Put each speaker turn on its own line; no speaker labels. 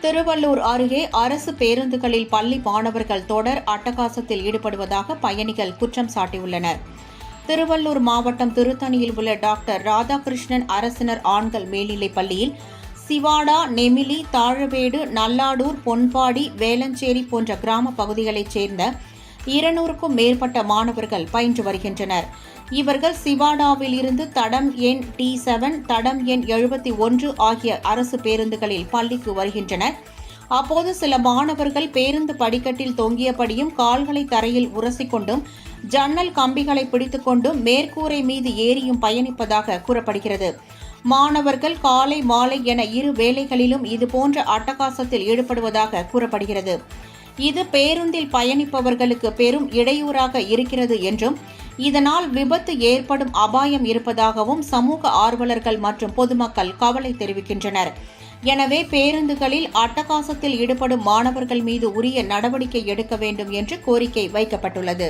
திருவள்ளூர் அருகே அரசு பேருந்துகளில் பள்ளி மாணவர்கள் தொடர் அட்டகாசத்தில் ஈடுபடுவதாக பயணிகள் குற்றம் சாட்டியுள்ளனர். திருவள்ளூர் மாவட்டம் திருத்தணியில் உள்ள டாக்டர் ராதாகிருஷ்ணன் அரசினர் ஆண்கள் மேல்நிலைப் பள்ளியில் சிவாடா, நெமிலி, தாழவேடு, நல்லாடூர், பொன்பாடி, வேலஞ்சேரி போன்ற கிராம பகுதிகளைச் சேர்ந்த 200க்கும் மேற்பட்ட மாணவர்கள் பயின்று வருகின்றனர். இவர்கள் சிவாடாவில் இருந்து தடம் எண் T7, தடம் எண் 71 ஆகிய அரசு பேருந்துகளில் பள்ளிக்கு வருகின்றனர். அப்போது சில மாணவர்கள் பேருந்து படிக்கட்டில் தொங்கியபடியும் கால்களை தரையில் உரசிக்கொண்டும் ஜன்னல் கம்பிகளை பிடித்துக்கொண்டும் மேற்கூரை மீது ஏறியும் பயணிப்பதாக கூறப்படுகிறது. மாணவர்கள் காலை மாலை என இரு வேளைகளிலும் இதுபோன்ற அட்டகாசத்தில் ஈடுபடுவதாக கூறப்படுகிறது. இது பேருந்தில் பயணிப்பவர்களுக்கு பெரும் இடையூறாக இருக்கிறது என்றும் இதனால் விபத்து ஏற்படும் அபாயம் இருப்பதாகவும் சமூக ஆர்வலர்கள் மற்றும் பொதுமக்கள் கவலை தெரிவிக்கின்றனர். எனவே பேருந்துகளில் அட்டகாசத்தில் ஈடுபடும் மாணவர்கள் மீது உரிய நடவடிக்கை எடுக்க வேண்டும் என்று கோரிக்கை வைக்கப்பட்டுள்ளது.